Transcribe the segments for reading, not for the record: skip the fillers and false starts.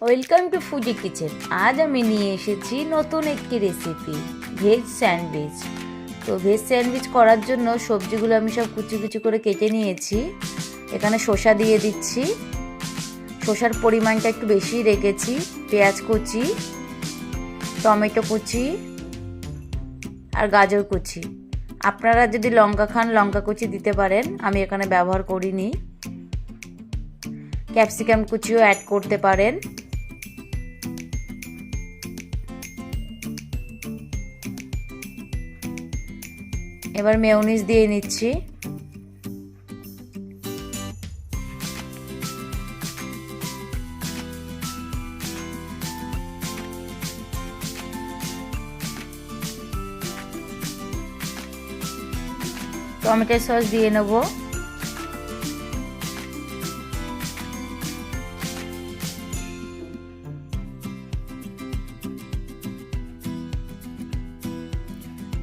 Welcome to Fuji kitchen. আজ আমি নিয়ে এসেছি নতুন একটি রেসিপি, ভেজ স্যান্ডউইচ। তো ভেজ স্যান্ডউইচ করার জন্য সবজিগুলো আমি সব কুচি কুচি করে কেটে নিয়েছি। এখানে শসা দিয়ে দিচ্ছি, শসার পরিমাণটা একটু বেশি রেখেছি। পেঁয়াজ কুচি, টমেটো কুচি আর গাজর কুচি। আপনারা যদি লঙ্কা খান লঙ্কা কুচি দিতে পারেন, আমি এখানে ব্যবহার করিনি। ক্যাপসিকাম কুচিও অ্যাড করতে পারেন। এবার মেয়োনিজ দিয়ে নিচ্ছি। টমেটো সস দিয়ে নেব।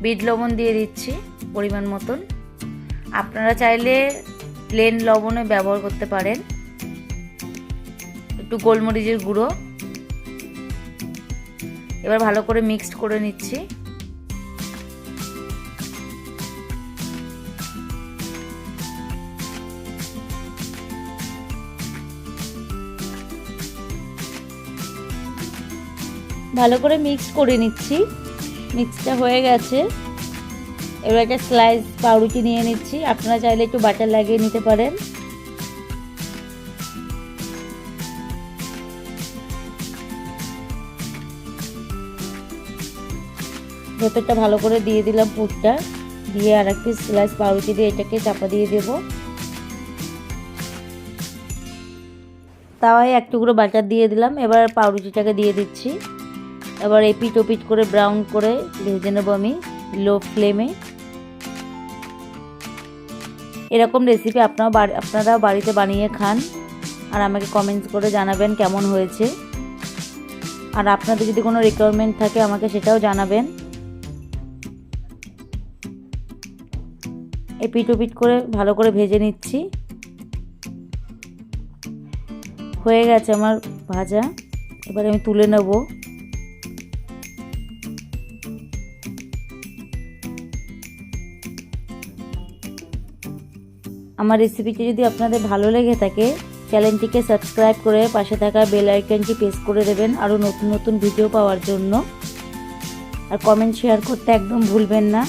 বিট লবণ দিয়ে দিচ্ছি পরিমাণ মতন। আপনারা চাইলে প্লেন লবণও ব্যবহার করতে পারেন। একটু গোলমরিচের গুঁড়ো। এবার ভালো করে মিক্সড করে নিচ্ছি। ভালো করে মিক্স করে নিচ্ছি। মিক্সটা হয়ে গেছে। এবার একটা স্লাইস পাউরুটি নিয়ে নিচ্ছি। আপনারা চাইলে একটু বাটার লাগিয়ে নিতে পারেন। ভেতরটা ভালো করে দিয়ে দিলাম পুরটা, দিয়ে আর একটি স্লাইস পাউরুটি দিয়ে এটাকে চাপা দিয়ে দেব। তাওয়ায় এক টুকরো বাটার দিয়ে দিলাম। এবার পাউরুটিটাকে দিয়ে দিচ্ছি। এবার এপিট ওপিট করে ব্রাউন করে ভেজে নেব আমি লো ফ্লেমে। এরকম রেসিপি আপনারা বাড়িতে বানিয়ে খান আর আমাকে কমেন্টস করে জানাবেন কেমন হয়েছে। আর আপনাদের যদি কোনো রিকোয়ারমেন্ট থাকে আমাকে সেটাও জানাবেন। এপিট ওপিট করে ভালো করে ভেজে নিচ্ছি। হয়ে গেছে আমার ভাজা। এবার আমি তুলে নেব। আমার রেসিপিটি যদি আপনাদের ভালো লেগে থাকে চ্যানেলটিকে সাবস্ক্রাইব করে পাশে থাকা বেল আইকনটি প্রেস করে দেবেন আরও নতুন নতুন ভিডিও পাওয়ার জন্য। আর কমেন্ট শেয়ার করতে একদম ভুলবেন না।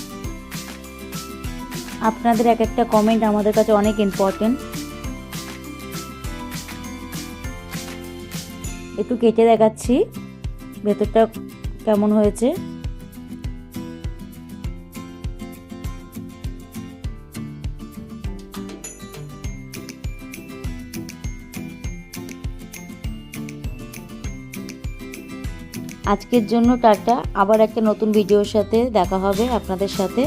আপনাদের এক একটা কমেন্ট আমাদের কাছে অনেক ইম্পর্টেন্ট। একটু কেটে দেখাচ্ছি ভেতরটা কেমন হয়েছে। আজকের জন্য টাটা। আবার একটা নতুন ভিডিওর সাথে দেখা হবে আপনাদের সাথে।